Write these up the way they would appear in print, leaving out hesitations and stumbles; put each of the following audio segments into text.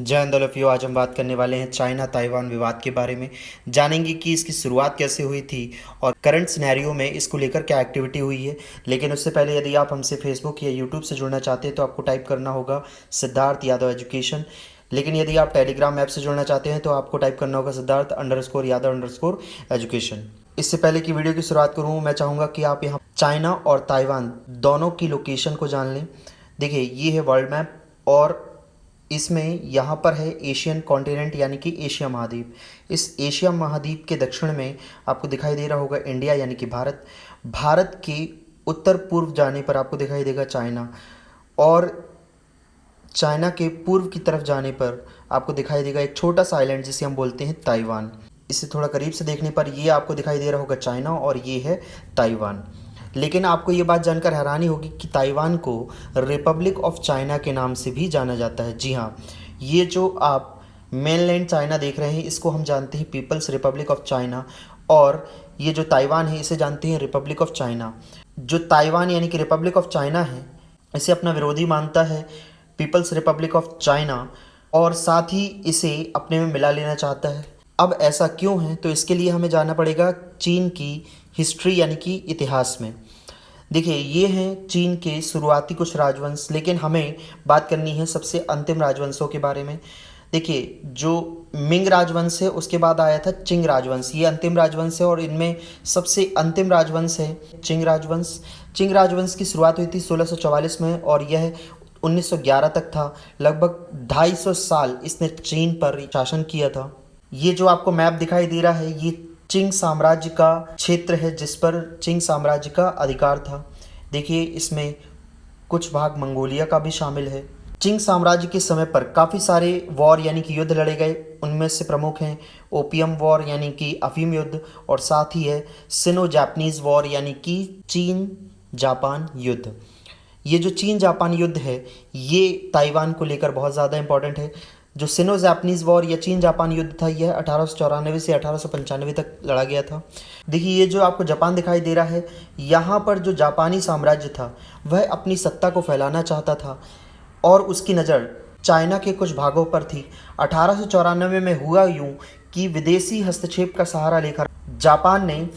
जय हिंद ऑल। आज हम बात करने वाले हैं चाइना ताइवान विवाद के बारे में। जानेंगे कि इसकी शुरुआत कैसे हुई थी और करंट सिनेरियो में इसको लेकर क्या एक्टिविटी हुई है। लेकिन उससे पहले यदि आप हमसे फेसबुक या यूट्यूब से जुड़ना चाहते हैं तो आपको टाइप करना होगा सिद्धार्थ यादव एजुकेशन। लेकिन यदि आप टेलीग्राम ऐप से जुड़ना चाहते हैं तो आपको टाइप करना होगा सिद्धार्थ_यादव_एजुकेशन। इससे पहले कि वीडियो की शुरुआत करूँ, मैं चाहूँगा कि आप यहाँ चाइना और ताइवान दोनों की लोकेशन को जान लें। देखिए, ये है वर्ल्ड मैप और इसमें यहाँ पर है एशियन कॉन्टिनेंट यानी कि एशिया महाद्वीप। इस एशिया महाद्वीप के दक्षिण में आपको दिखाई दे रहा होगा इंडिया यानी कि भारत। भारत के उत्तर पूर्व जाने पर आपको दिखाई देगा चाइना, और चाइना के पूर्व की तरफ जाने पर आपको दिखाई देगा एक छोटा सा आइलैंड जिसे हम बोलते हैं ताइवान। इसे थोड़ा करीब से देखने पर ये आपको दिखाई दे रहा होगा चाइना और ये है ताइवान। लेकिन आपको ये बात जानकर हैरानी होगी कि ताइवान को रिपब्लिक ऑफ चाइना के नाम से भी जाना जाता है। जी हाँ, ये जो आप मेनलैंड चाइना देख रहे हैं इसको हम जानते हैं पीपल्स रिपब्लिक ऑफ चाइना, और ये जो ताइवान है इसे जानते हैं रिपब्लिक ऑफ चाइना। जो ताइवान यानी कि रिपब्लिक ऑफ चाइना है इसे अपना विरोधी मानता है पीपल्स रिपब्लिक ऑफ चाइना, और साथ ही इसे अपने में मिला लेना चाहता है। अब ऐसा क्यों है, तो इसके लिए हमें जाना पड़ेगा चीन की हिस्ट्री यानी कि इतिहास में। देखिए, ये हैं चीन के शुरुआती कुछ राजवंश, लेकिन हमें बात करनी है सबसे अंतिम राजवंशों के बारे में। देखिए, जो मिंग राजवंश है उसके बाद आया था चिंग राजवंश, ये अंतिम राजवंश है और इनमें सबसे अंतिम राजवंश है चिंग राजवंश। चिंग राजवंश की शुरुआत हुई थी 1644 में और यह 1911 तक था। लगभग 250 साल इसने चीन पर शासन किया था। ये जो आपको मैप दिखाई दे रहा है ये चिंग साम्राज्य का क्षेत्र है जिस पर चिंग साम्राज्य का अधिकार था। देखिए, इसमें कुछ भाग मंगोलिया का भी शामिल है। चिंग साम्राज्य के समय पर काफ़ी सारे वॉर यानी कि युद्ध लड़े गए। उनमें से प्रमुख हैं ओपियम वॉर यानी कि अफीम युद्ध, और साथ ही है सिनो जापानीज़ वॉर यानी कि चीन जापान युद्ध। ये जो चीन जापान युद्ध है ये ताइवान को लेकर बहुत ज़्यादा इंपॉर्टेंट है। जो सिनो जापानीज़ वॉर या चीन जापान युद्ध था यह 1894 से 1895 तक लड़ा गया था। देखिए, ये जो आपको जापान दिखाई दे रहा है, यहाँ पर जो जापानी साम्राज्य था वह अपनी सत्ता को फैलाना चाहता था और उसकी नज़र चाइना के कुछ भागों पर थी। 1894 में हुआ यूँ कि विदेशी हस्तक्षेप का सहारा लेकर जापान ने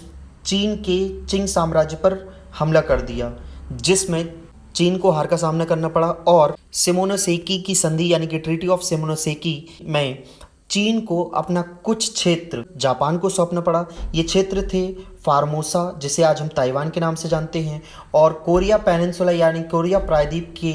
चीन के चिंग साम्राज्य पर हमला कर दिया, जिसमें चीन को हार का सामना करना पड़ा और शिमोनोसेकी की संधि यानी कि ट्रीटी ऑफ शिमोनोसेकी में चीन को अपना कुछ क्षेत्र जापान को सौंपना पड़ा। ये क्षेत्र थे फार्मोसा, जिसे आज हम ताइवान के नाम से जानते हैं, और कोरिया पेनिनसुला यानी कोरिया प्रायद्वीप के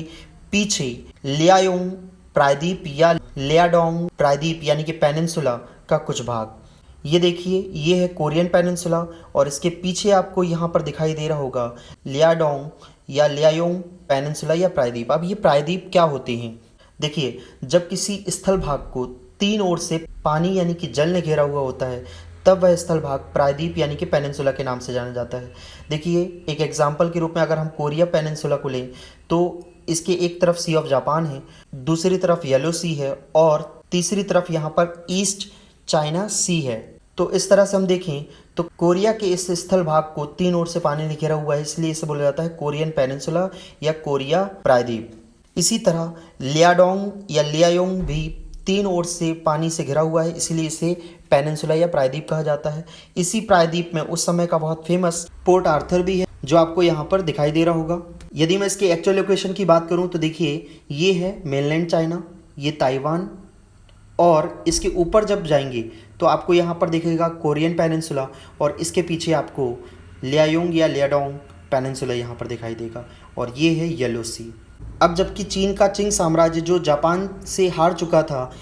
पीछे लियाओंग प्रायद्वीप या लियाडोंग प्रायद्वीप यानी कि पेनिनसुला का कुछ भाग। ये देखिए, ये है कोरियन पेनिनसुला और इसके पीछे आपको यहाँ पर दिखाई दे रहा होगा लियाडोंग या लियाओंग पेनिनसुला या प्रायद्वीप। अब ये प्रायद्वीप क्या होते हैं? देखिए, जब किसी स्थल भाग को तीन ओर से पानी यानी कि जल ने घेरा हुआ होता है तब वह स्थल भाग प्रायद्वीप यानी कि पेनिनसुला के नाम से जाना जाता है। देखिए, एक एग्जाम्पल के रूप में अगर हम कोरिया पेनिनसुला को लें तो इसके एक तरफ सी ऑफ जापान है, दूसरी तरफ येलो सी है और तीसरी तरफ यहाँ पर ईस्ट चाइना सी है। तो इस तरह से हम देखें तो कोरिया के इस स्थल भाग को तीन ओर से पानी ने घेरा हुआ है, इसलिए इसे बोला जाता है कोरियन पेनिनसुला या कोरिया प्रायद्वीप। इसी तरह लियाडोंग या लियाओंग भी तीन ओर से पानी से घिरा हुआ है, इसलिए इसे पेनिनसुला या प्रायद्वीप कहा जाता है। इसी प्रायद्वीप में उस समय का बहुत फेमस पोर्ट आर्थर भी है जो आपको यहाँ पर दिखाई दे रहा होगा। यदि मैं इसके एक्चुअल लोकेशन की बात करूँ तो देखिए, ये है मेनलैंड चाइना, ये ताइवान, और इसके ऊपर जब जाएंगे तो आपको यहाँ पर दिखेगा कोरियन पेनिनसुला और इसके पीछे आपको लियाओंग या लियाडोंग पेनिनसुला यहाँ पर दिखाई देगा, और ये है येलो सी। अब जबकि चीन का चिंग साम्राज्य जो जापान से हार चुका था,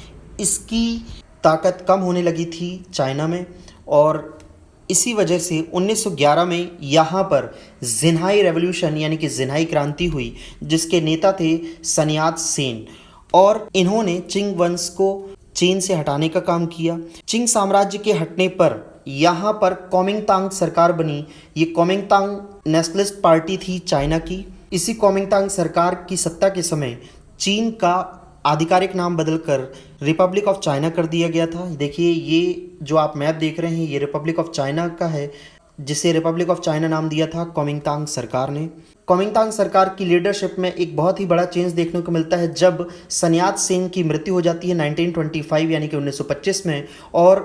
इसकी ताकत कम होने लगी थी चाइना में, और इसी वजह से 1911 में यहाँ पर जिन्हाई रेवोल्यूशन यानी कि जिन्हाई क्रांति हुई, जिसके नेता थे सन्यात सेन, और इन्होंने चिंग वंश को चीन से हटाने का काम किया। चिंग साम्राज्य के हटने पर यहाँ पर कुओमिंगतांग सरकार बनी। ये कुओमिंगतांग नेशनलिस्ट पार्टी थी चाइना की। इसी कुओमिंगतांग सरकार की सत्ता के समय चीन का आधिकारिक नाम बदलकर रिपब्लिक ऑफ चाइना कर दिया गया था। देखिए, ये जो आप मैप देख रहे हैं ये रिपब्लिक ऑफ चाइना का है, जिसे रिपब्लिक ऑफ चाइना नाम दिया था कुओमिंटान सरकार ने। कुओमिंटान सरकार की लीडरशिप में एक बहुत ही बड़ा चेंज देखने को मिलता है जब सन यात सेन की मृत्यु हो जाती है 1925 यानी कि 1925 में, और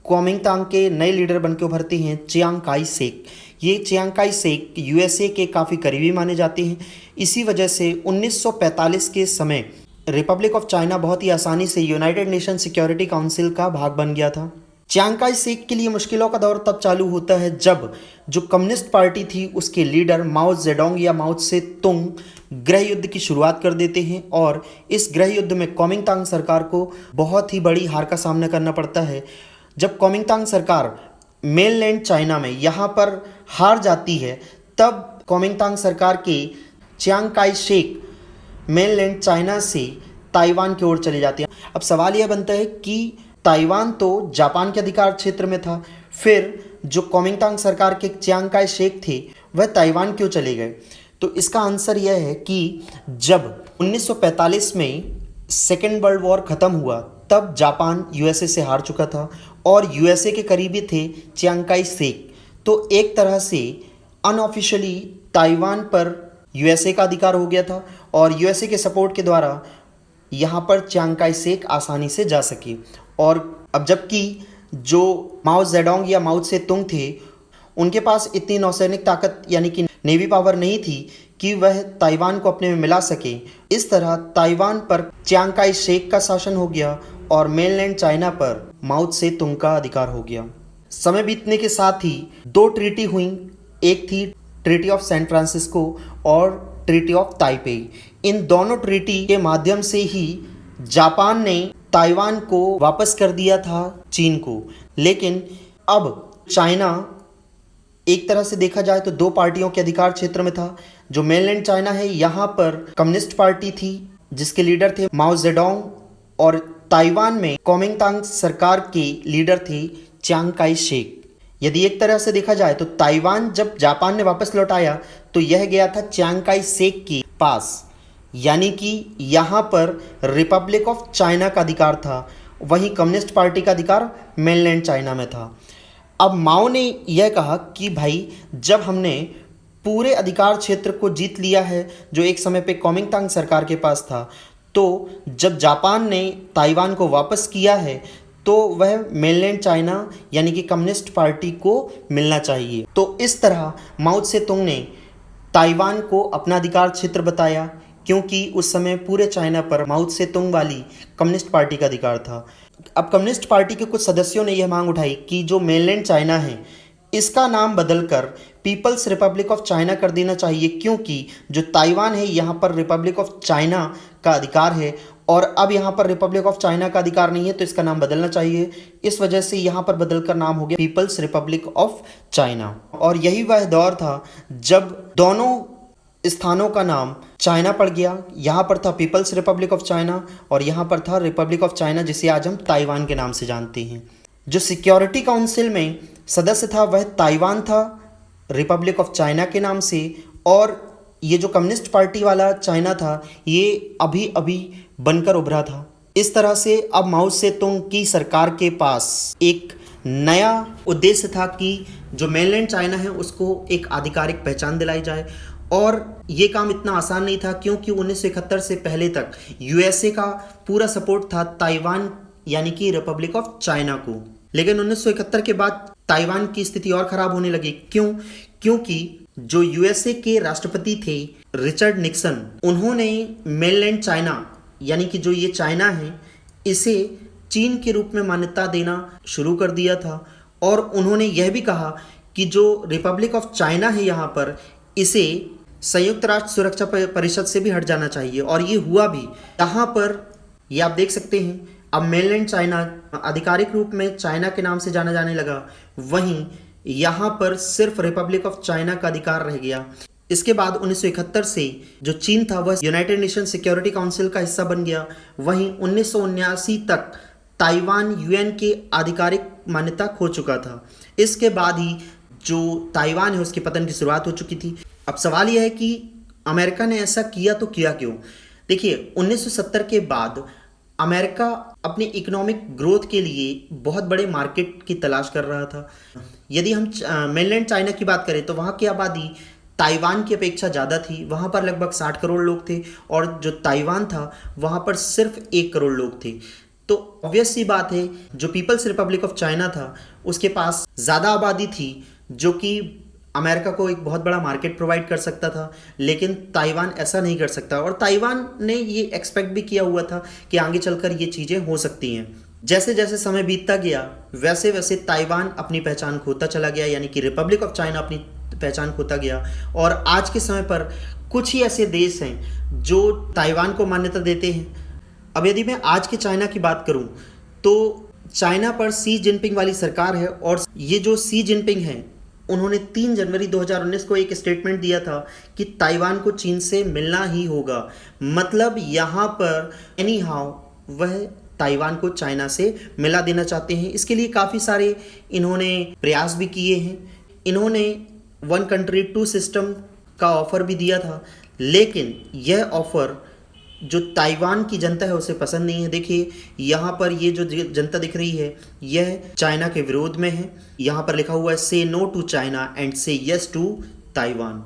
कुओमिंटान के नए लीडर बन के उभरते हैं चियांग काई शेक। ये चियांग काई शेक यूएसए के काफ़ी करीबी माने जाते हैं। इसी वजह से 1945 के समय रिपब्लिक ऑफ चाइना बहुत ही आसानी से यूनाइटेड नेशन सिक्योरिटी काउंसिल का भाग बन गया था। चियांग काई शेक के लिए मुश्किलों का दौर तब चालू होता है जब जो कम्युनिस्ट पार्टी थी उसके लीडर माओ जेडोंग या माओ से तुंग गृह युद्ध की शुरुआत कर देते हैं, और इस गृह युद्ध में कुओमिंटान सरकार को बहुत ही बड़ी हार का सामना करना पड़ता है। जब कुओमिंटान सरकार मेनलैंड चाइना में यहाँ पर हार जाती है, तब कुओमिंटान सरकार के Chiang Kai Shek mainland China से ताइवान की ओर चले जाते हैं। अब सवाल यह बनता है कि ताइवान तो जापान के अधिकार क्षेत्र में था, फिर जो कुओमिंटान सरकार के चियांग काई शेक थे वह ताइवान क्यों चले गए? तो इसका आंसर यह है कि जब 1945 में सेकेंड वर्ल्ड वॉर ख़त्म हुआ तब जापान यूएसए से हार चुका था और यूएसए के करीबी थे चियांग काई शेक। तो एक तरह से अनऑफिशियली ताइवान पर यूएसए का अधिकार हो गया था और यूएसए के सपोर्ट के द्वारा यहाँ पर चियांग काई शेक आसानी से जा सके। और अब जबकि जो माओ जेडोंग या माओ से तुंग थे उनके पास इतनी नौसैनिक ताकत यानी कि नेवी पावर नहीं थी कि वह ताइवान को अपने में मिला सके, इस तरह ताइवान पर चियांग काई शेक का शासन हो गया और मेनलैंड चाइना पर माओ से तुंग का अधिकार हो गया। समय बीतने के साथ ही दो ट्रीटी हुई, एक थी ट्रीटी ऑफ सैन फ्रांसिस्को और ट्रीटी ऑफ ताइपेई। इन दोनों ट्रीटी के माध्यम से ही जापान ने ताइवान को वापस कर दिया था चीन को। लेकिन अब चाइना एक तरह से देखा जाए तो दो पार्टियों के अधिकार क्षेत्र में था। जो मेनलैंड चाइना है यहाँ पर कम्युनिस्ट पार्टी थी जिसके लीडर थे माओ जेडोंग, और ताइवान में कुओमिंटान सरकार के लीडर थे चियांग काई शेक। यदि एक तरह से देखा जाए तो ताइवान जब जापान ने वापस लौटाया तो यह गया था चियांग काई शेक के पास, यानी कि यहाँ पर रिपब्लिक ऑफ चाइना का अधिकार था, वहीं कम्युनिस्ट पार्टी का अधिकार मेनलैंड चाइना में था। अब माओ ने यह कहा कि भाई जब हमने पूरे अधिकार क्षेत्र को जीत लिया है जो एक समय पे कुओमिंटान सरकार के पास था, तो जब जापान ने ताइवान को वापस किया है तो वह मेनलैंड चाइना यानी कि कम्युनिस्ट पार्टी को मिलना चाहिए। तो इस तरह माओ से तुंग ने ताइवान को अपना अधिकार क्षेत्र बताया, क्योंकि उस समय पूरे चाइना पर माओ से तुंग वाली कम्युनिस्ट पार्टी का अधिकार था। अब कम्युनिस्ट पार्टी के कुछ सदस्यों ने यह मांग उठाई कि जो मेनलैंड चाइना है इसका नाम बदलकर पीपल्स रिपब्लिक ऑफ चाइना कर देना चाहिए, क्योंकि जो ताइवान है यहाँ पर रिपब्लिक ऑफ चाइना का अधिकार है और अब यहाँ पर रिपब्लिक ऑफ चाइना का अधिकार नहीं है, तो इसका नाम बदलना चाहिए। इस वजह से यहाँ पर बदलकर नाम हो गया पीपल्स रिपब्लिक ऑफ चाइना। और यही वह दौर था जब दोनों स्थानों का नाम चाइना पड़ गया। यहाँ पर था पीपल्स रिपब्लिक ऑफ चाइना और यहाँ पर था रिपब्लिक ऑफ चाइना, जिसे आज हम ताइवान के नाम से जानते हैं। जो सिक्योरिटी काउंसिल में सदस्य था वह ताइवान था रिपब्लिक ऑफ चाइना के नाम से, और ये जो कम्युनिस्ट पार्टी वाला चाइना था ये अभी अभी बनकर उभरा था। इस तरह से अब माओ से तुंग की सरकार के पास एक नया उद्देश्य था कि जो मेनलैंड चाइना है उसको एक आधिकारिक पहचान दिलाई जाए, और ये काम इतना आसान नहीं था क्योंकि 1971 से पहले तक यूएसए का पूरा सपोर्ट था ताइवान यानी कि रिपब्लिक ऑफ चाइना को। लेकिन 1971 के बाद ताइवान की स्थिति और ख़राब होने लगी। क्योंकि जो यूएसए के राष्ट्रपति थे रिचर्ड निक्सन, उन्होंने मेनलैंड चाइना यानी कि जो ये चाइना है इसे चीन के रूप में मान्यता देना शुरू कर दिया था, और उन्होंने यह भी कहा कि जो रिपब्लिक ऑफ चाइना है यहाँ पर इसे संयुक्त राष्ट्र सुरक्षा परिषद से भी हट जाना चाहिए, और ये हुआ भी। यहाँ पर ये आप देख सकते हैं अब मेनलैंड चाइना आधिकारिक रूप में चाइना के नाम से जाना जाने लगा, वहीं यहाँ पर सिर्फ रिपब्लिक ऑफ चाइना का अधिकार रह गया। इसके बाद 1971 से जो चीन था वह यूनाइटेड नेशन सिक्योरिटी काउंसिल का हिस्सा बन गया। वहीं 1979 तक ताइवान यूएन के आधिकारिक मान्यता खो चुका था। इसके बाद ही जो ताइवान है उसके पतन की शुरुआत हो चुकी थी। अब सवाल यह है कि अमेरिका ने ऐसा किया तो किया क्यों? देखिए 1970 के बाद अमेरिका अपनी इकोनॉमिक ग्रोथ के लिए बहुत बड़े मार्केट की तलाश कर रहा था। यदि हम मेनलैंड चाइना की बात करें तो वहाँ की आबादी ताइवान की अपेक्षा ज़्यादा थी। वहाँ पर लगभग 60 करोड़ लोग थे और जो ताइवान था वहाँ पर सिर्फ 1 करोड़ लोग थे। तो ऑब्वियस सी बात है, जो पीपल्स रिपब्लिक ऑफ चाइना था उसके पास ज़्यादा आबादी थी, जो कि अमेरिका को एक बहुत बड़ा मार्केट प्रोवाइड कर सकता था। लेकिन ताइवान ऐसा नहीं कर सकता और ताइवान ने ये एक्सपेक्ट भी किया हुआ था कि आगे चलकर ये चीज़ें हो सकती हैं। जैसे जैसे समय बीतता गया वैसे वैसे ताइवान अपनी पहचान खोता चला गया, यानी कि रिपब्लिक ऑफ चाइना अपनी पहचान खोता गया। और आज के समय पर कुछ ही ऐसे देश हैं जो ताइवान को मान्यता देते हैं। अब यदि मैं आज के चाइना की बात करूं तो चाइना पर सी जिनपिंग वाली सरकार है और ये जो सी जिनपिंग है उन्होंने 3 जनवरी 2019 को एक स्टेटमेंट दिया था कि ताइवान को चीन से मिलना ही होगा। मतलब यहाँ पर एनी हाउ वह ताइवान को चाइना से मिला देना चाहते हैं। इसके लिए काफ़ी सारे इन्होंने प्रयास भी किए हैं। इन्होंने 1 कंट्री 2 सिस्टम का ऑफ़र भी दिया था, लेकिन यह ऑफ़र जो ताइवान की जनता है उसे पसंद नहीं है। देखिए यहाँ पर ये जो जनता दिख रही है यह चाइना के विरोध में है। यहाँ पर लिखा हुआ है say no to China and say yes to Taiwan.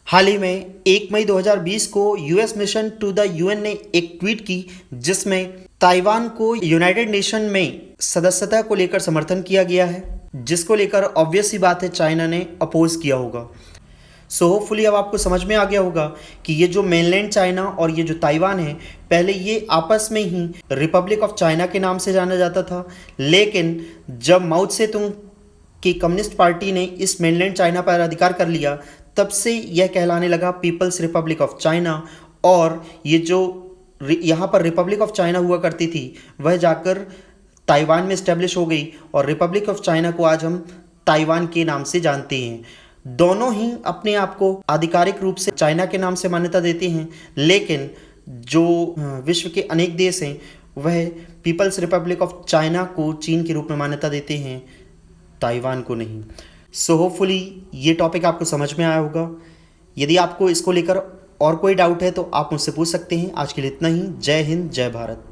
हाल ही में 1 मई 2020 को US mission to the UN ने एक ट्वीट की जिसमें ताइवान को यूनाइटेड नेशन में सदस्यता को लेकर समर्थन किया गया है, जिसको लेकर ऑब्वियस सी बात है चाइना ने अपोज किया होगा। सो होपफुली अब आपको समझ में आ गया होगा कि ये जो मेनलैंड चाइना और ये जो ताइवान है, पहले ये आपस में ही रिपब्लिक ऑफ चाइना के नाम से जाना जाता था। लेकिन जब माओ त्से-तुंग की कम्युनिस्ट पार्टी ने इस मेनलैंड चाइना पर अधिकार कर लिया, तब से यह कहलाने लगा पीपल्स रिपब्लिक ऑफ चाइना। और ये जो यहाँ पर रिपब्लिक ऑफ चाइना हुआ करती थी वह जाकर ताइवान में इस्टेब्लिश हो गई और रिपब्लिक ऑफ चाइना को आज हम ताइवान के नाम से जानते हैं। दोनों ही अपने आप को आधिकारिक रूप से चाइना के नाम से मान्यता देते हैं, लेकिन जो विश्व के अनेक देश हैं वह पीपल्स रिपब्लिक ऑफ चाइना को चीन के रूप में मान्यता देते हैं, ताइवान को नहीं। सो होपफुली ये टॉपिक आपको समझ में आया होगा। यदि आपको इसको लेकर और कोई डाउट है तो आप मुझसे पूछ सकते हैं। आज के लिए इतना ही। जय हिंद, जय भारत।